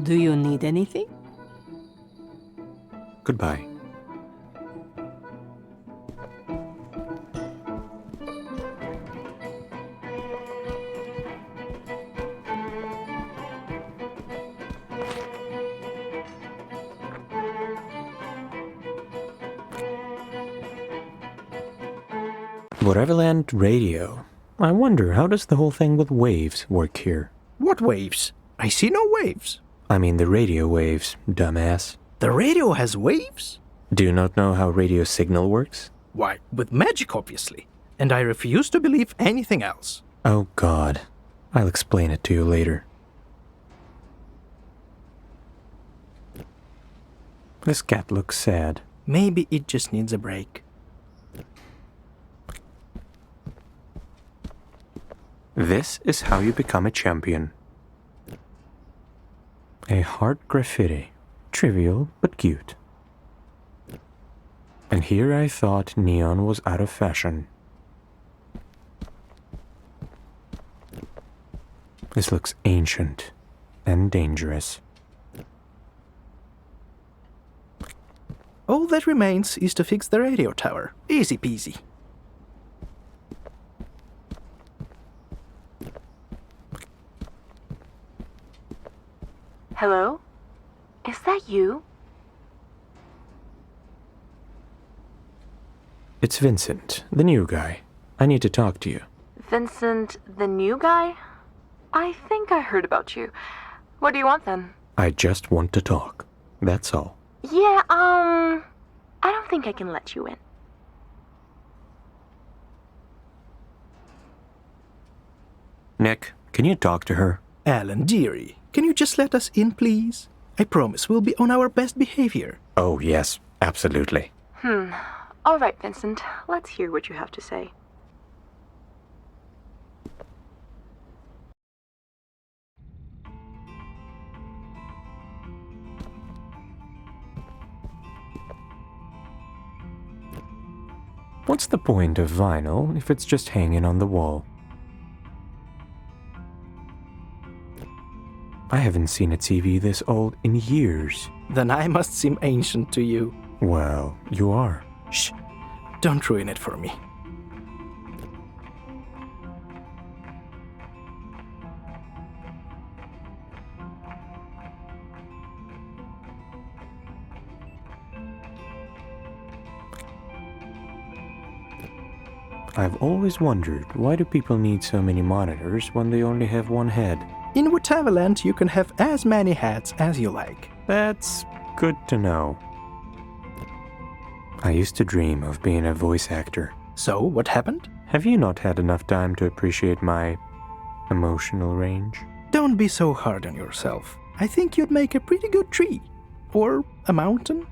Do you need anything? Goodbye. Whateverland radio. I wonder, how does the whole thing with waves work here? What waves? I see no waves. I mean the radio waves, dumbass. The radio has waves? Do you not know how radio signal works? Why, with magic, obviously. And I refuse to believe anything else. Oh God. I'll explain it to you later. This cat looks sad. Maybe it just needs a break. This is how you become a champion. A heart graffiti. Trivial, but cute. And here I thought neon was out of fashion. This looks ancient and dangerous. All that remains is to fix the radio tower. Easy peasy. Hello? Is that you? It's Vincent, the new guy. I need to talk to you. Vincent, the new guy? I think I heard about you. What do you want then? I just want to talk. That's all. Yeah, I don't think I can let you in. Nick, can you talk to her? Alan, dearie, can you just let us in, please? I promise we'll be on our best behavior. Oh, yes, absolutely. All right, Vincent. Let's hear what you have to say. What's the point of vinyl if it's just hanging on the wall? I haven't seen a TV this old in years. Then I must seem ancient to you. Well, you are. Shh, don't ruin it for me. I've always wondered, why do people need so many monitors when they only have one head? In Whateverland, you can have as many hats as you like. That's good to know. I used to dream of being a voice actor. So, what happened? Have you not had enough time to appreciate my emotional range? Don't be so hard on yourself. I think you'd make a pretty good tree. Or a mountain.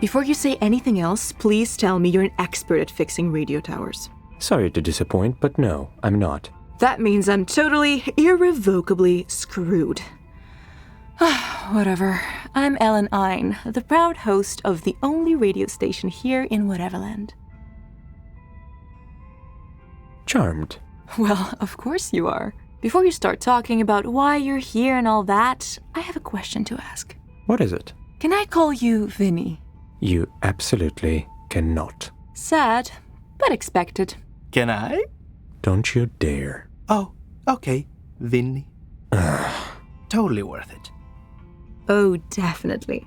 Before you say anything else, please tell me you're an expert at fixing radio towers. Sorry to disappoint, but no, I'm not. That means I'm totally, irrevocably screwed. Whatever. I'm Ellen Ein, the proud host of the only radio station here in Whateverland. Charmed. Well, of course you are. Before you start talking about why you're here and all that, I have a question to ask. What is it? Can I call you Vinny? You absolutely cannot. Sad, but expected. Can I? Don't you dare. Oh, okay. Vinny. Totally worth it. Oh, definitely.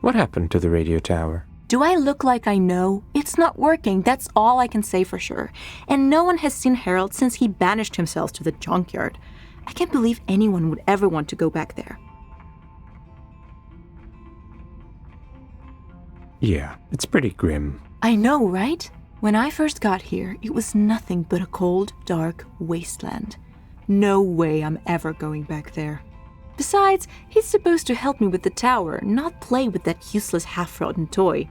What happened to the radio tower? Do I look like I know? It's not working, that's all I can say for sure. And no one has seen Harold since he banished himself to the junkyard. I can't believe anyone would ever want to go back there. Yeah, it's pretty grim. I know, right? When I first got here, it was nothing but a cold, dark wasteland. No way I'm ever going back there. Besides, he's supposed to help me with the tower, not play with that useless half-rotten toy.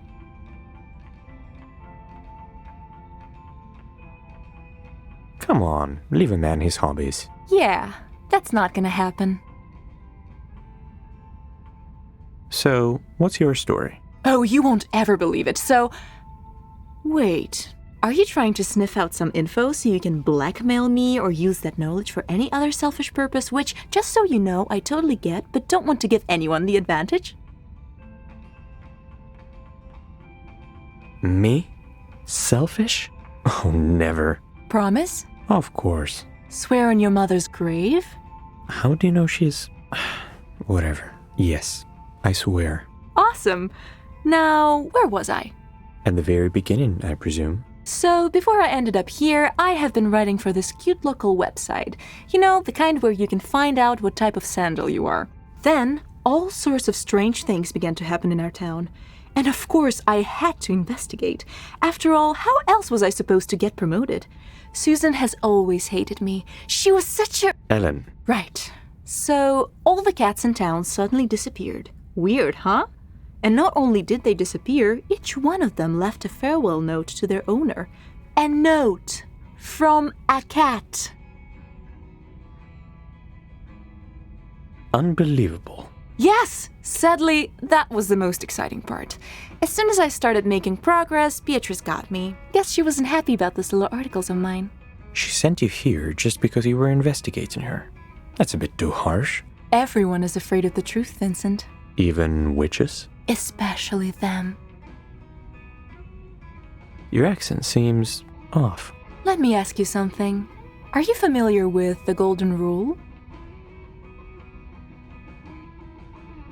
Come on, leave a man his hobbies. Yeah, That's not gonna happen. So, what's your story? Oh, you won't ever believe it, so... Wait, are you trying to sniff out some info so you can blackmail me or use that knowledge for any other selfish purpose, which, just so you know, I totally get, but don't want to give anyone the advantage? Me? Selfish? Oh, never. Promise? Of course. Swear on your mother's grave? How do you know she's... Whatever. Yes, I swear. Awesome. Now, where was I? At the very beginning, I presume. So, before I ended up here, I have been writing for this cute local website. You know, the kind where you can find out what type of sandal you are. Then, all sorts of strange things began to happen in our town. And of course, I had to investigate. After all, how else was I supposed to get promoted? Susan has always hated me. She was such a... Ellen. Right. So, all the cats in town suddenly disappeared. Weird, huh? And not only did they disappear, each one of them left a farewell note to their owner. A note from a cat. Unbelievable. Yes! Sadly, that was the most exciting part. As soon as I started making progress, Beatrice got me. Guess she wasn't happy about those little articles of mine. She sent you here just because you were investigating her. That's a bit too harsh. Everyone is afraid of the truth, Vincent. Even witches? Especially them. Your accent seems off. Let me ask you something. Are you familiar with the Golden Rule?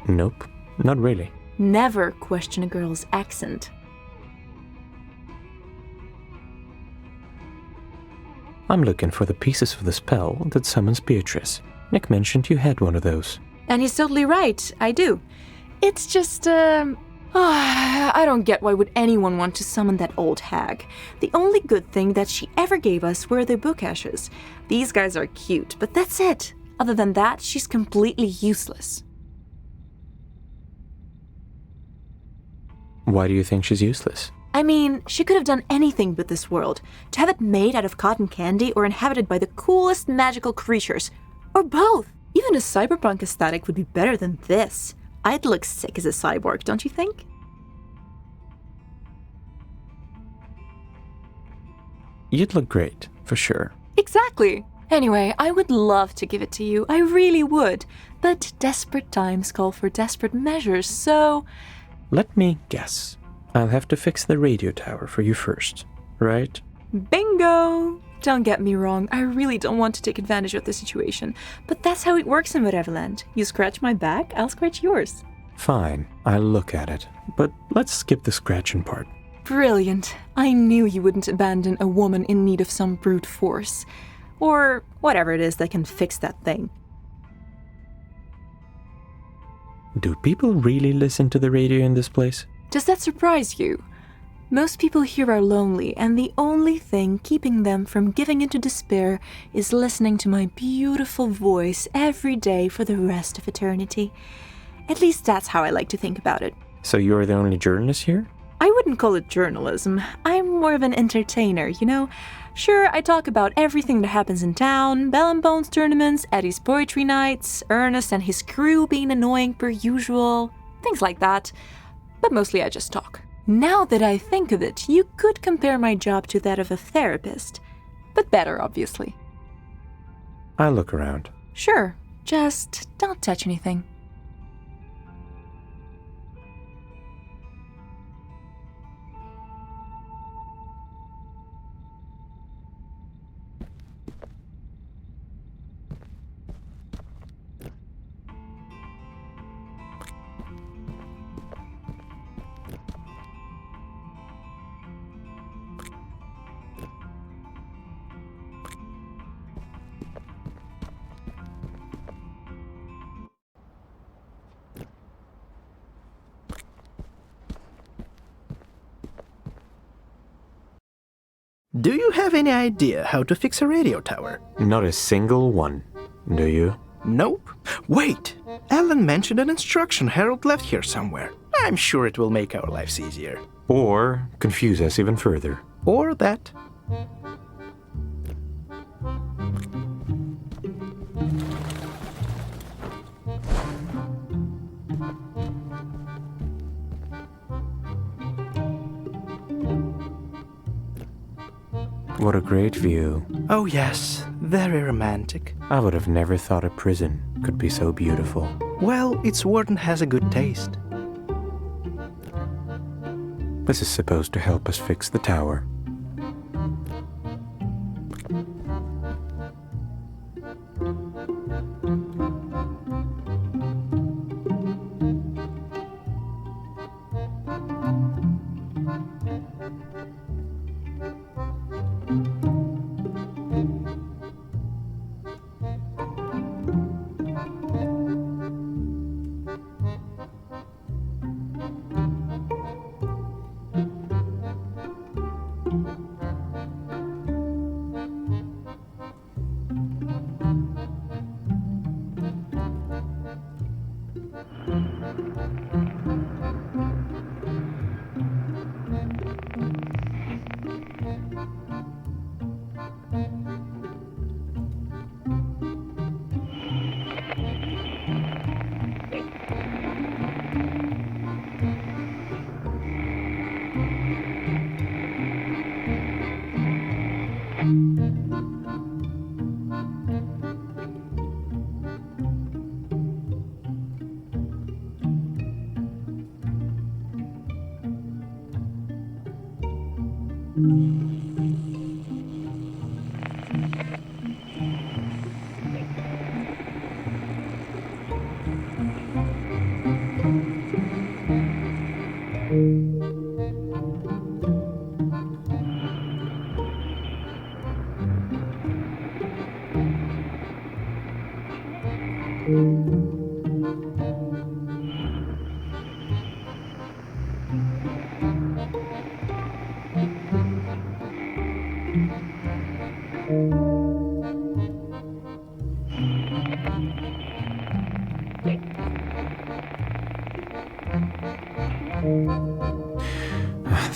Nope, not really. Never question a girl's accent. I'm looking for the pieces of the spell that summons Beatrice. Nick mentioned you had one of those. And he's totally right, I do. It's just, I don't get why would anyone want to summon that old hag. The only good thing that she ever gave us were the book ashes. These guys are cute, but that's it. Other than that, she's completely useless. Why do you think she's useless? I mean, she could have done anything with this world. To have it made out of cotton candy or inhabited by the coolest magical creatures. Or both. Even a cyberpunk aesthetic would be better than this. I'd look sick as a cyborg, don't you think? You'd look great, for sure. Exactly. Anyway, I would love to give it to you. I really would. But desperate times call for desperate measures, so... Let me guess. I'll have to fix the radio tower for you first, right? Bingo! Don't get me wrong, I really don't want to take advantage of the situation. But that's how it works in Whateverland. You scratch my back, I'll scratch yours. Fine, I'll look at it. But let's skip the scratching part. Brilliant. I knew you wouldn't abandon a woman in need of some brute force. Or whatever it is that can fix that thing. Do people really listen to the radio in this place? Does that surprise you? Most people here are lonely, and the only thing keeping them from giving into despair is listening to my beautiful voice every day for the rest of eternity. At least that's how I like to think about it. So you're the only journalist here? I wouldn't call it journalism. I'm more of an entertainer, you know? Sure, I talk about everything that happens in town, Bell and Bones tournaments, Eddie's poetry nights, Ernest and his crew being annoying per usual, things like that. But mostly I just talk. Now that I think of it, you could compare my job to that of a therapist. But better, obviously. I'll look around. Sure, just don't touch anything. Do you have any idea how to fix a radio tower? Not a single one, do you? Nope. Wait! Ellen mentioned an instruction Harold left here somewhere. I'm sure it will make our lives easier. Or confuse us even further. Or that. What a great view. Oh yes, very romantic. I would have never thought a prison could be so beautiful. Well, its warden has a good taste. This is supposed to help us fix the tower.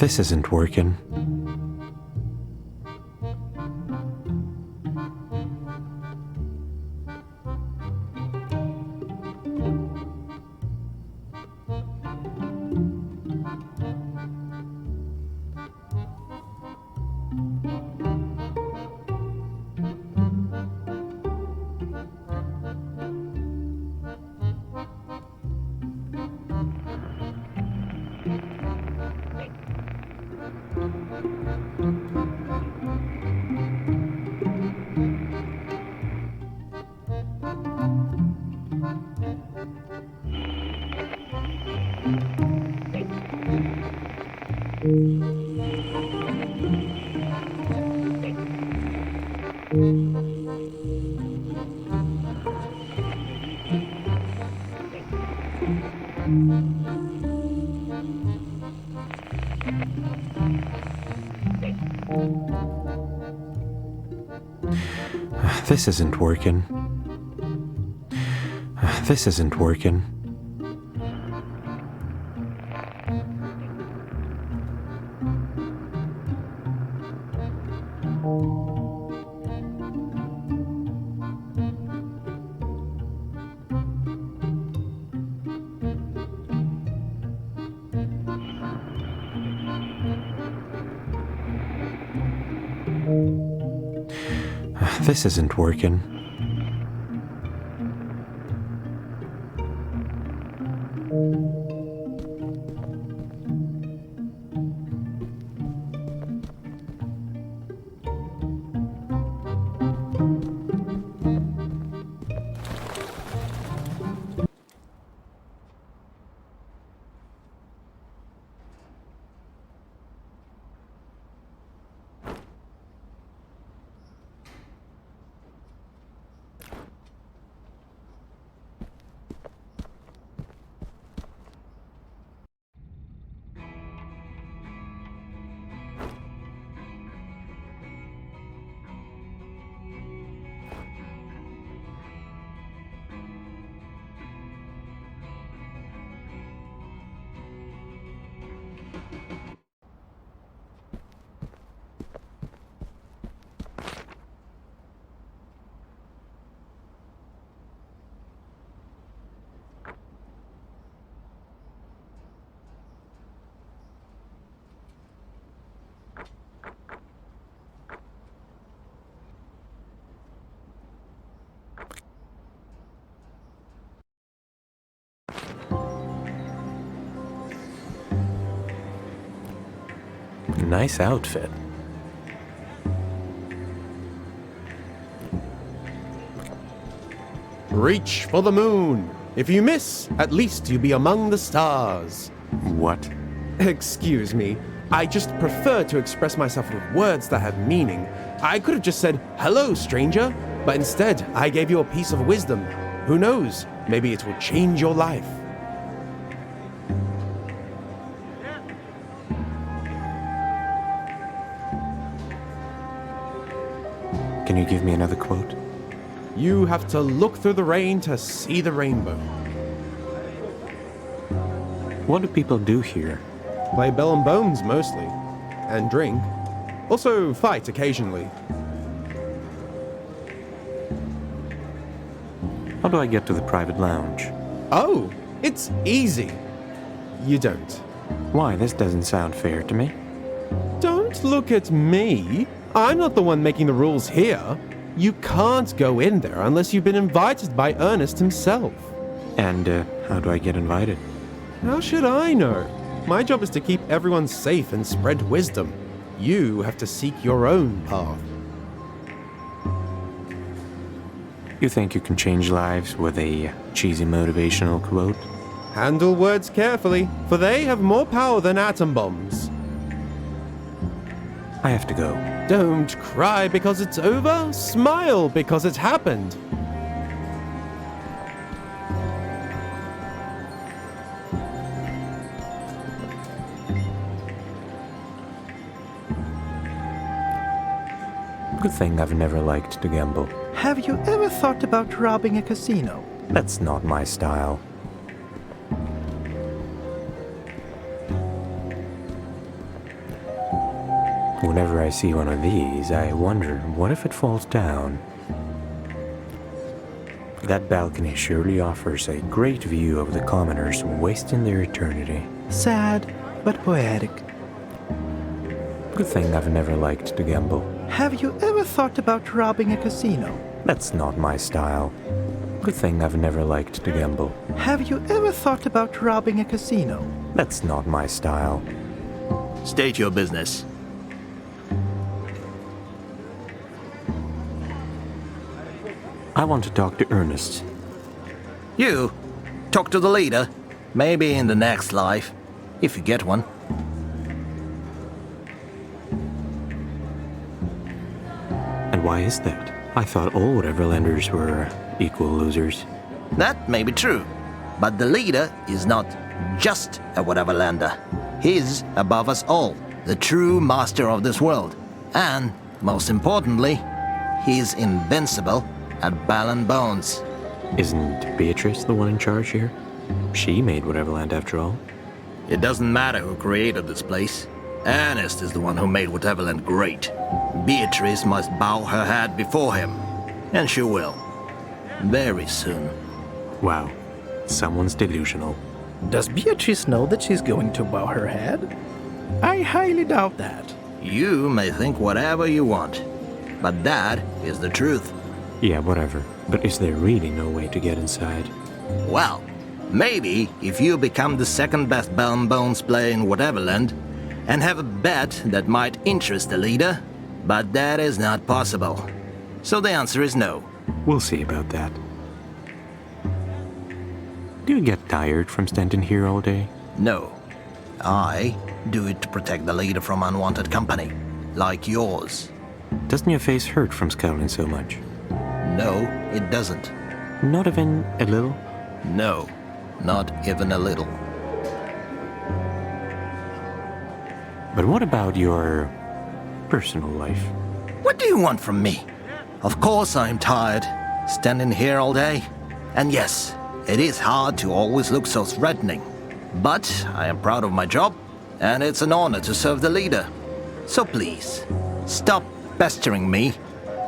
This isn't working. This isn't working. This isn't working. This isn't working. nice outfit. Reach for the moon. If you miss, at least you be among the stars. What? Excuse me. I just prefer to express myself with words that have meaning. I could have just said, "Hello, stranger," but instead, I gave you a piece of wisdom. Who knows? Maybe it will change your life. Can you give me another quote? You have to look through the rain to see the rainbow. What do people do here? Play bell and bones mostly. And drink. Also fight occasionally. How do I get to the private lounge? Oh, it's easy. You don't. Why, this doesn't sound fair to me. Don't look at me. I'm not the one making the rules here. You can't go in there unless you've been invited by Ernest himself. And, how do I get invited? How should I know? My job is to keep everyone safe and spread wisdom. You have to seek your own path. You think you can change lives with a cheesy motivational quote? Handle words carefully, for they have more power than atom bombs. I have to go. Don't cry because it's over. Smile because it happened. Good thing I've never liked to gamble. Have you ever thought about robbing a casino? That's not my style. Whenever I see one of these, I wonder, what if it falls down? That balcony surely offers a great view of the commoners wasting their eternity. Sad, but poetic. Good thing I've never liked to gamble. Have you ever thought about robbing a casino? That's not my style. Good thing I've never liked to gamble. Have you ever thought about robbing a casino? That's not my style. State your business. I want to talk to Ernest. You? Talk to the leader? Maybe in the next life, if you get one. And why is that? I thought all Whateverlanders were equal losers. That may be true, but the leader is not just a Whateverlander. He's above us all, the true master of this world. And, most importantly, he's invincible at Bell and Bones. Isn't Beatrice the one in charge here? She made Whateverland after all. It doesn't matter who created this place. Ernest is the one who made Whateverland great. Beatrice must bow her head before him. And she will. Very soon. Wow, someone's delusional. Does Beatrice know that she's going to bow her head? I highly doubt that. You may think whatever you want, but that is the truth. Yeah, whatever. But is there really no way to get inside? Well, maybe if you become the second best Bell and Bones player in Whateverland and have a bet that might interest the leader, but that is not possible. So the answer is no. We'll see about that. Do you get tired from standing here all day? No. I do it to protect the leader from unwanted company, like yours. Doesn't your face hurt from scowling so much? No, it doesn't. Not even a little? No, not even a little. But what about your personal life? What do you want from me? Of course I'm tired, standing here all day. And yes, it is hard to always look so threatening. But I am proud of my job, and it's an honor to serve the leader. So please, stop pestering me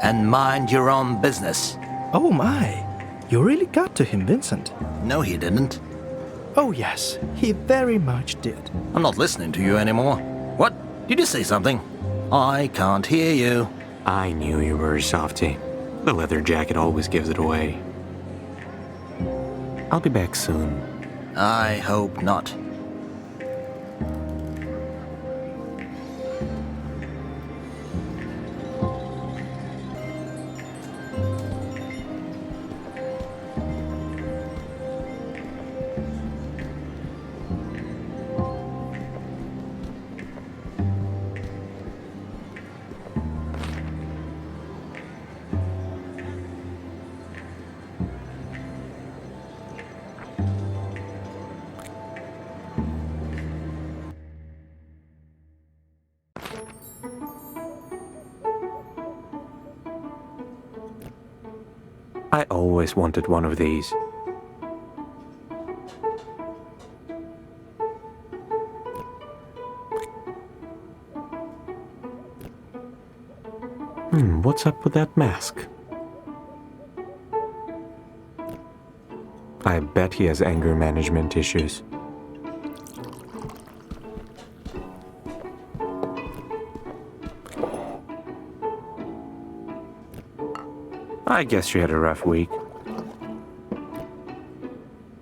and mind your own business. Oh my, you really got to him, Vincent. No, he didn't. Oh yes, he very much did. I'm not listening to you anymore. What? Did you say something? I can't hear you. I knew you were a softie. The leather jacket always gives it away. I'll be back soon. I hope not. I always wanted one of these. What's up with that mask? I bet he has anger management issues. I guess she had a rough week.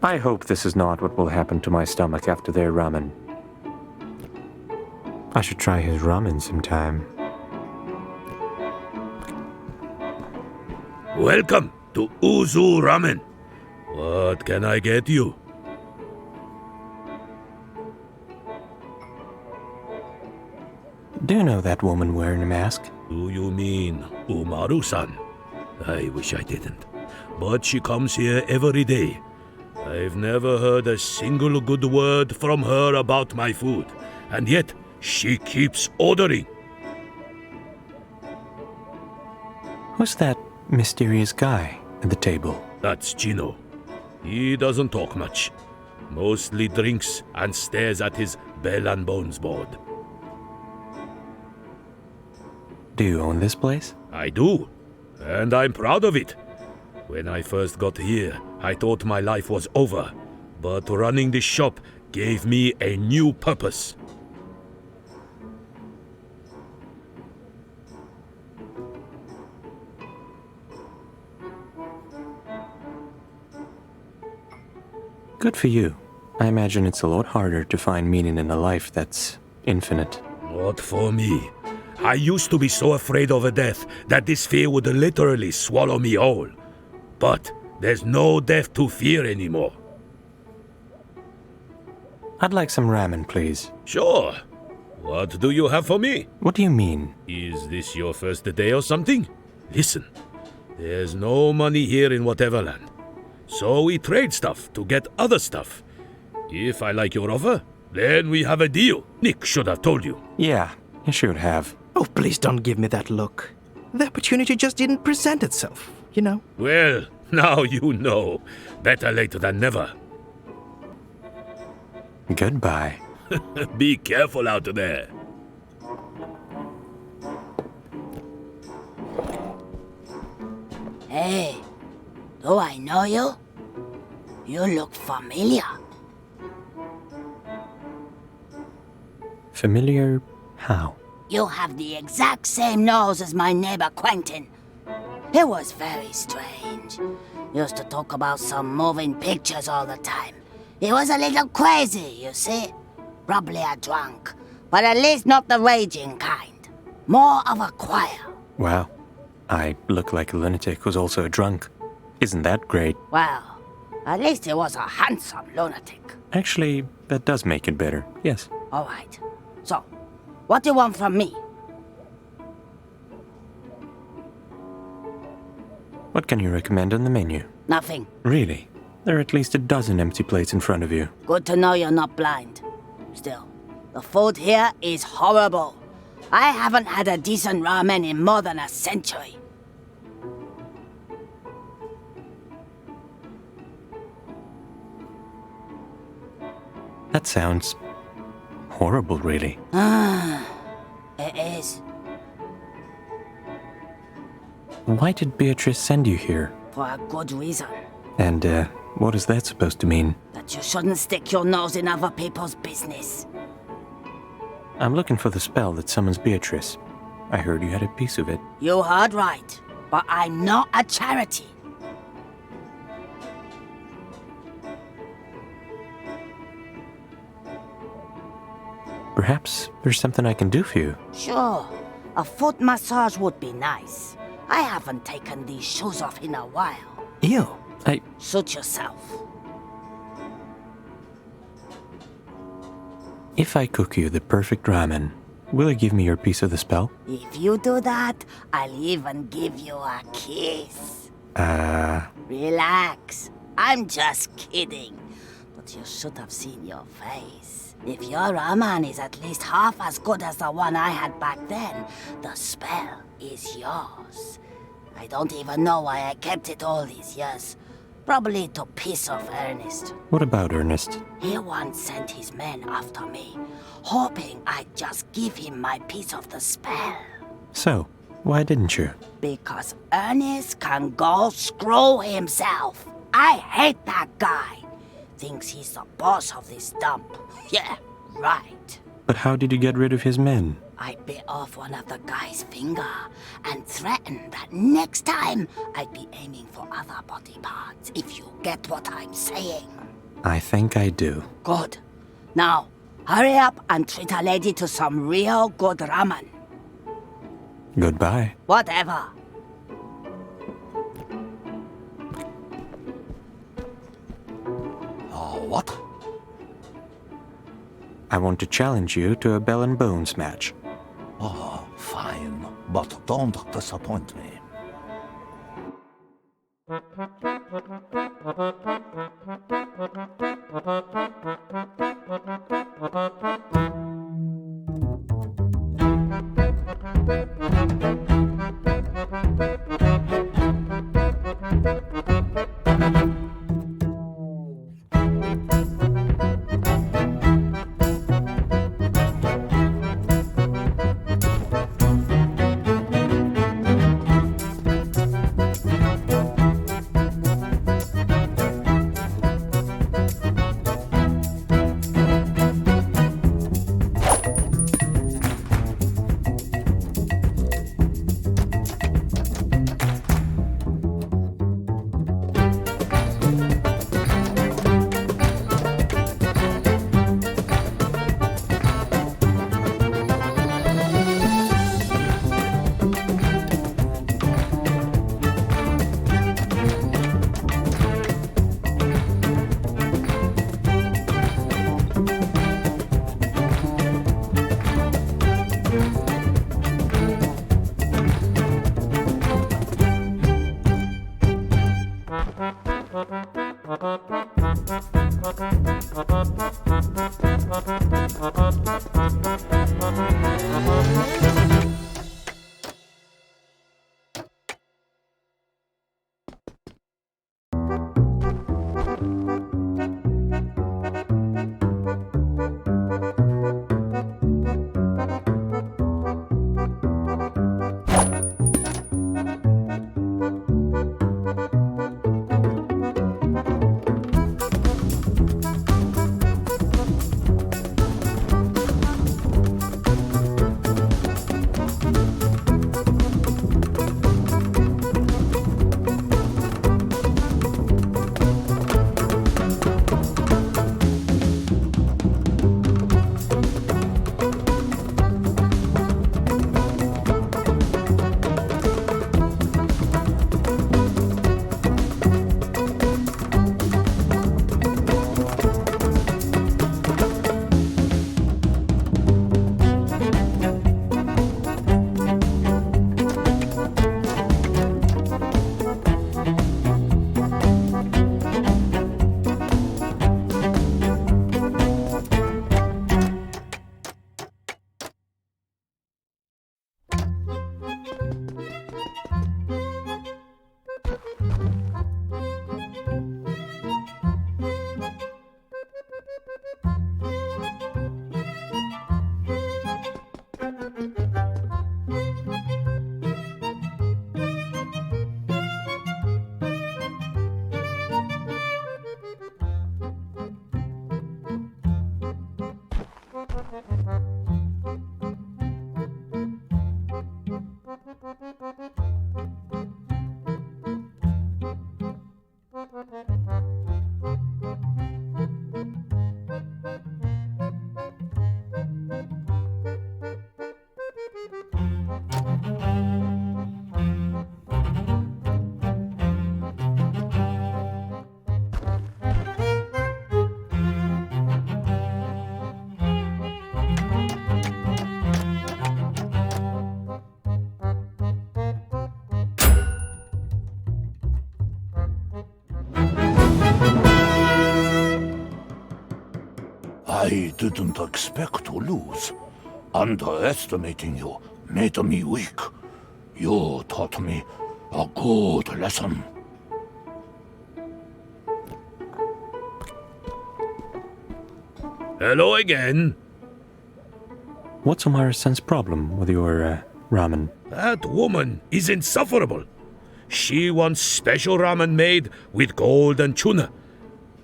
I hope this is not what will happen to my stomach after their ramen. I should try his ramen sometime. Welcome to Uzu Ramen. What can I get you? Do you know that woman wearing a mask? Do you mean Umaru-san? I wish I didn't. But she comes here every day. I've never heard a single good word from her about my food. And yet, she keeps ordering. Who's that mysterious guy at the table? That's Chino. He doesn't talk much. Mostly drinks and stares at his bell and bones board. Do you own this place? I do. And I'm proud of it. When I first got here, I thought my life was over. But running this shop gave me a new purpose. Good for you. I imagine it's a lot harder to find meaning in a life that's infinite. Not for me. I used to be so afraid of a death that this fear would literally swallow me whole. But there's no death to fear anymore. I'd like some ramen, please. Sure. What do you have for me? What do you mean? Is this your first day or something? Listen, there's no money here in Whateverland. So we trade stuff to get other stuff. If I like your offer, then we have a deal. Nick should have told you. Yeah, you should have. Oh, please don't give me that look. The opportunity just didn't present itself, you know? Well, now you know. Better late than never. Goodbye. Be careful out there. Hey, do I know you? You look familiar. Familiar how? You have the exact same nose as my neighbor Quentin. It was very strange. Used to talk about some moving pictures all the time. He was a little crazy, you see. Probably a drunk, but at least not the raging kind. More of a choir. Wow. I look like a lunatic who's also a drunk. Isn't that great? Well, at least he was a handsome lunatic. Actually, that does make it better, yes. All right. So, what do you want from me? What can you recommend on the menu? Nothing. Really? There are at least a dozen empty plates in front of you. Good to know you're not blind. Still, the food here is horrible. I haven't had a decent ramen in more than a century. That sounds horrible, really. It is. Why did Beatrice send you here? For a good reason. And, what is that supposed to mean? That you shouldn't stick your nose in other people's business. I'm looking for the spell that summons Beatrice. I heard you had a piece of it. You heard right. But I'm not a charity. Perhaps there's something I can do for you. Sure. A foot massage would be nice. I haven't taken these shoes off in a while. Ew. Suit yourself. If I cook you the perfect ramen, will you give me your piece of the spell? If you do that, I'll even give you a kiss. Relax. I'm just kidding. But you should have seen your face. If your ramen is at least half as good as the one I had back then, the spell is yours. I don't even know why I kept it all these years. Probably to piss off Ernest. What about Ernest? He once sent his men after me, hoping I'd just give him my piece of the spell. So, why didn't you? Because Ernest can go screw himself. I hate that guy. Thinks he's the boss of this dump. Yeah, right. But how did you get rid of his men? I bit off one of the guy's finger and threatened that next time I'd be aiming for other body parts, if you get what I'm saying. I think I do. Good. Now, hurry up and treat a lady to some real good ramen. Goodbye. Whatever. What? I want to challenge you to a bell and bones match. Oh, fine. But don't disappoint me. I didn't expect to lose. Underestimating you made me weak. You taught me A good lesson. Hello again. What's Omara-san's problem with your ramen? That woman is insufferable. She wants special ramen made with gold and tuna.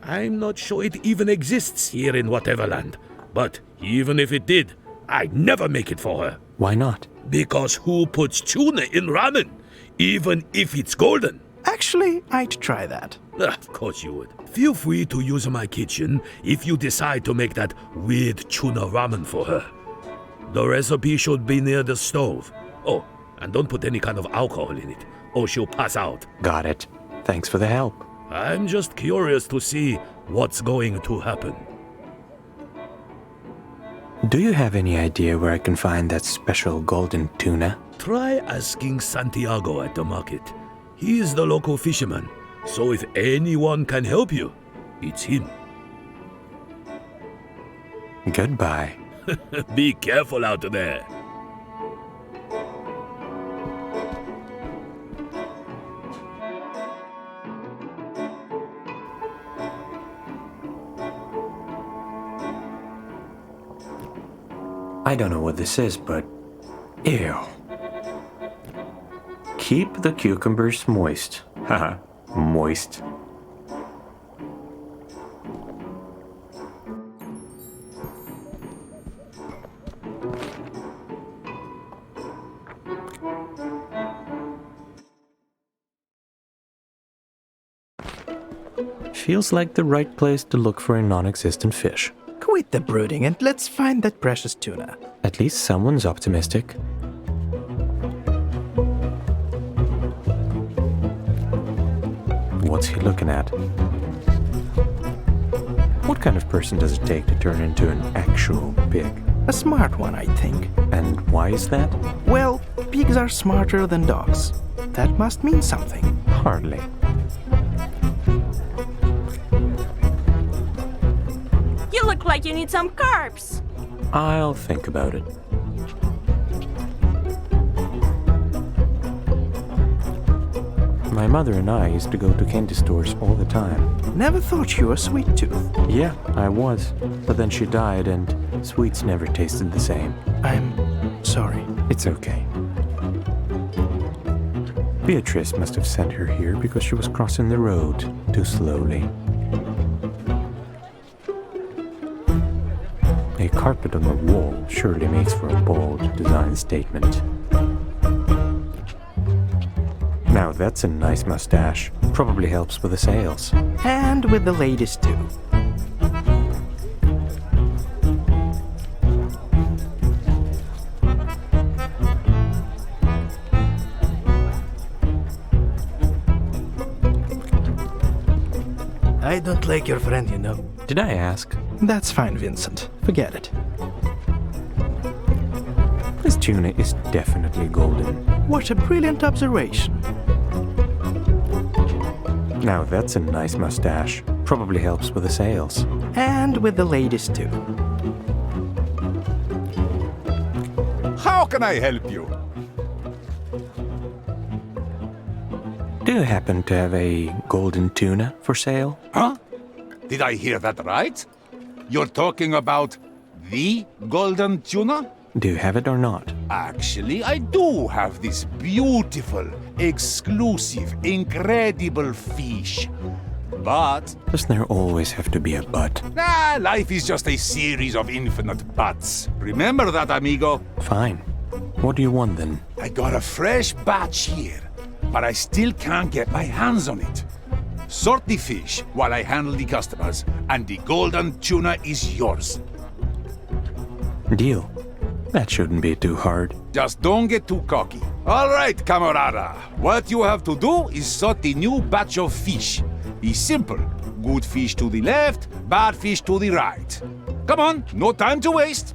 I'm not sure it even exists here in Whateverland. But even if it did, I'd never make it for her. Why not? Because who puts tuna in ramen, even if it's golden? Actually, I'd try that. Of course you would. Feel free to use my kitchen if you decide to make that weird tuna ramen for her. The recipe should be near the stove. Oh, and don't put any kind of alcohol in it, or she'll pass out. Got it. Thanks for the help. I'm just curious to see what's going to happen. Do you have any idea where I can find that special golden tuna? Try asking Santiago at the market. He is the local fisherman, so if anyone can help you, it's him. Goodbye. Be careful out there. I don't know what this is, but... ew. Keep the cucumbers moist. Haha, moist. Feels like the right place to look for a non-existent fish. Quit the brooding and let's find that precious tuna. At least someone's optimistic. What's he looking at? What kind of person does it take to turn into an actual pig? A smart one, I think. And why is that? Well, pigs are smarter than dogs. That must mean something. Hardly. You look like you need some carbs. I'll think about it. My mother and I used to go to candy stores all the time. Never thought you were sweet tooth. Yeah, I was. But then she died and sweets never tasted the same. I'm sorry. It's okay. Beatrice must have sent her here because she was crossing the road too slowly. A carpet on the wall surely makes for a bold design statement. Now that's a nice mustache. Probably helps with the sales. And with the ladies too. I don't like your friend, you know. Did I ask? That's fine, Vincent. Forget it. This tuna is definitely golden. What a brilliant observation. Now that's a nice mustache. Probably helps with the sales. And with the ladies too. How can I help you? Do you happen to have a golden tuna for sale? Huh? Did I hear that right? You're talking about the golden tuna? Do you have it or not? Actually, I do have this beautiful, exclusive, incredible fish. But... Doesn't there always have to be a but? life is just a series of infinite buts. Remember that, amigo? Fine. What do you want then? I got a fresh batch here, but I still can't get my hands on it. Sort the fish while I handle the customers, and the golden tuna is yours. Deal. That shouldn't be too hard. Just don't get too cocky. All right, camarada. What you have to do is sort the new batch of fish. It's simple. Good fish to the left, bad fish to the right. Come on, no time to waste.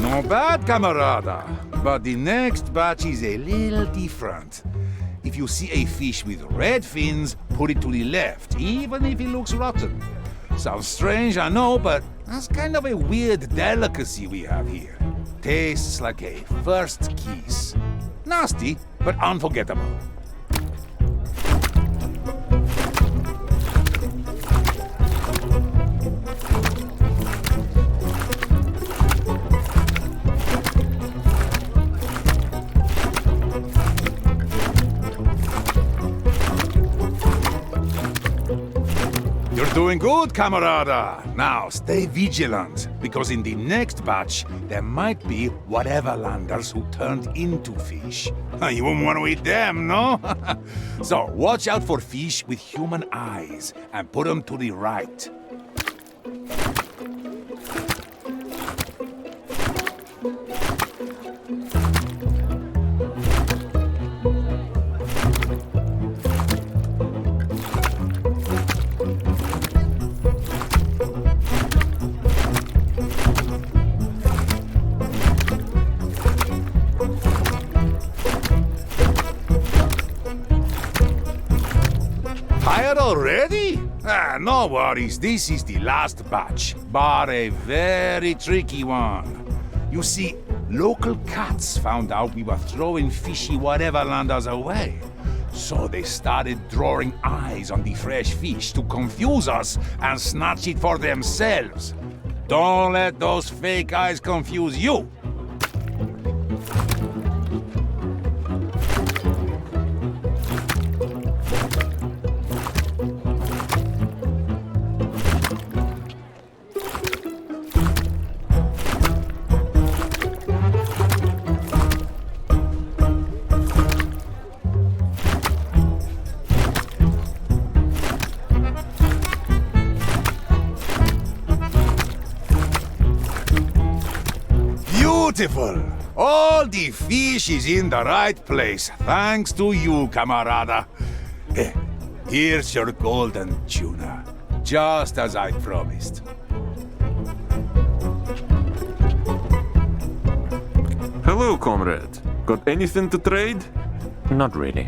Not bad, camarada. But the next batch is a little different. if you see a fish with red fins, put it to the left, even if it looks rotten. Sounds strange, I know, but that's kind of a weird delicacy we have here. Tastes like a first kiss. Nasty, but unforgettable. You're doing good, camarada. Now, stay vigilant, because in the next batch, there might be Whateverlanders who turned into fish. You wouldn't want to eat them, no? So, watch out for fish with human eyes, and put them to the right. Tired already? No worries, this is the last batch, but a very tricky one. You see, local cats found out we were throwing fishy Whateverlanders away. So they started drawing eyes on the fresh fish to confuse us and snatch it for themselves. Don't let those fake eyes confuse you. Beautiful! All the fish is in the right place, thanks to you, camarada. Here's your golden tuna, just as I promised. Hello, comrade. Got anything to trade? Not really.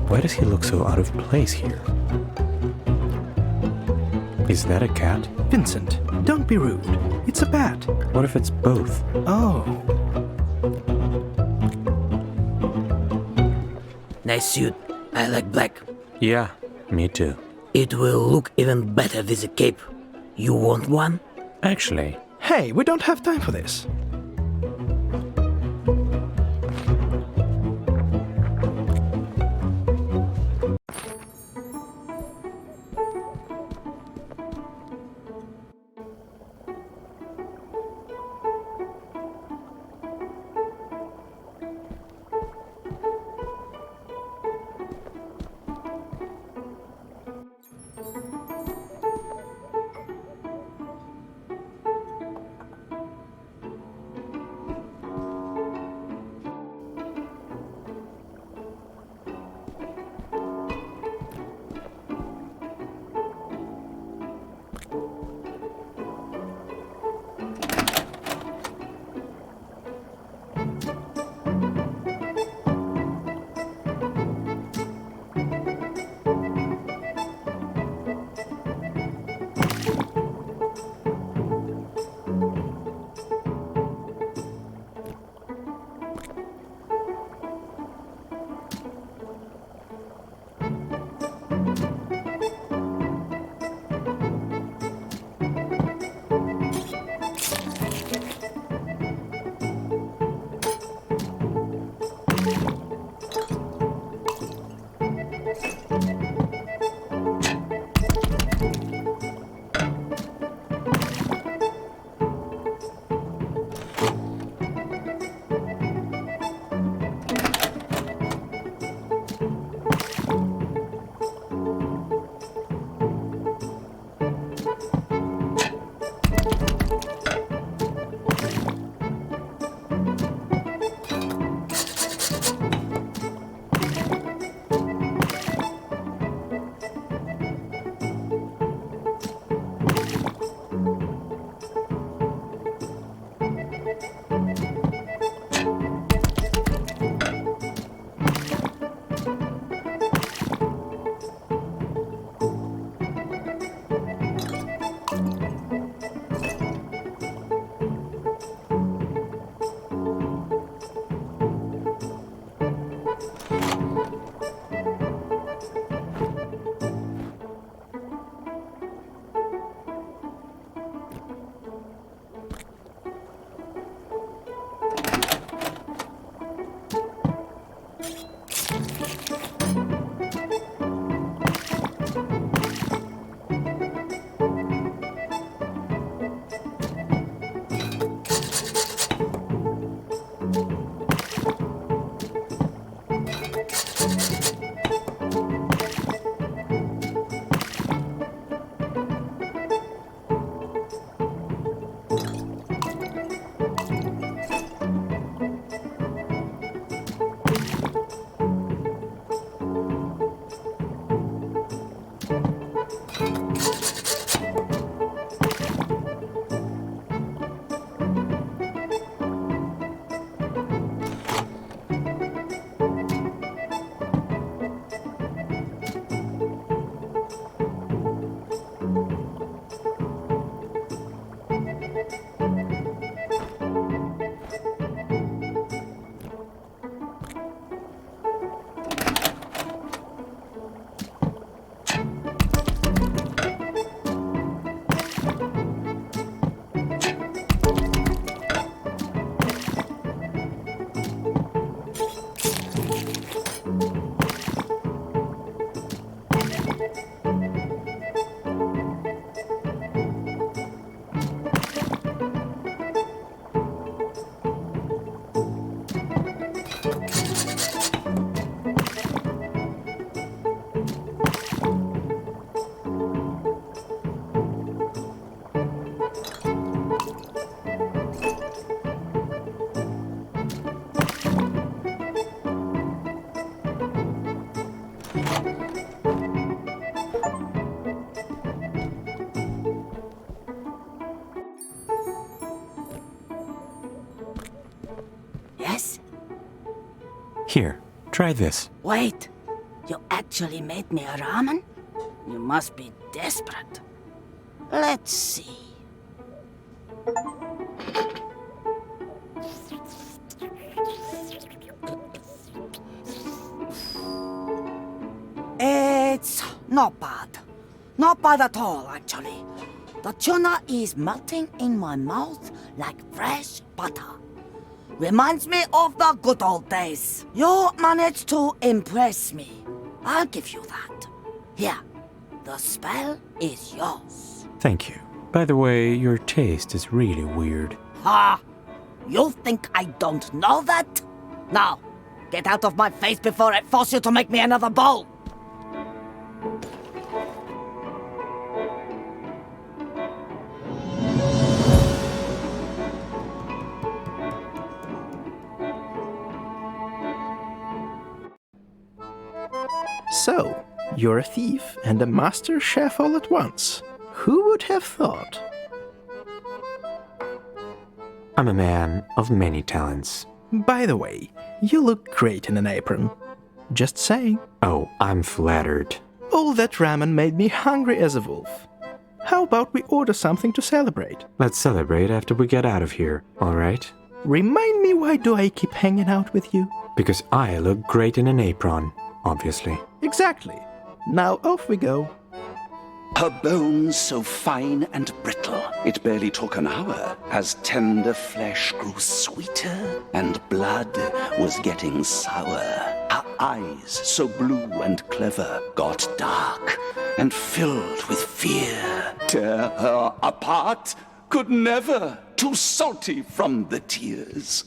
Why does he look so out of place here? Is that a cat? Vincent, don't be rude. It's a bat. What if it's both? Oh. Nice suit. I like black. Yeah, me too. It will look even better with a cape. You want one? Actually, Hey, we don't have time for this. Here, try this. Wait, you actually made me a ramen? You must be desperate. Let's see. It's not bad. Not bad at all, actually. The tuna is melting in my mouth like fresh butter. Reminds me of the good old days. You managed to impress me. I'll give you that. Here, the spell is yours. Thank you. By the way, your taste is really weird. Ha! You think I don't know that? Now, get out of my face before I force you to make me another bowl. So, you're a thief and a master chef all at once. Who would have thought? I'm a man of many talents. By the way, you look great in an apron. Just saying. Oh, I'm flattered. All that ramen made me hungry as a wolf. How about we order something to celebrate? Let's celebrate after we get out of here, all right? Remind me, why do I keep hanging out with you? Because I look great in an apron, obviously. Exactly. Now off we go. Her bones so fine and brittle, it barely took an hour, as tender flesh grew sweeter and blood was getting sour. Her eyes, so blue and clever, got dark and filled with fear. Tear her apart could never, too salty from the tears.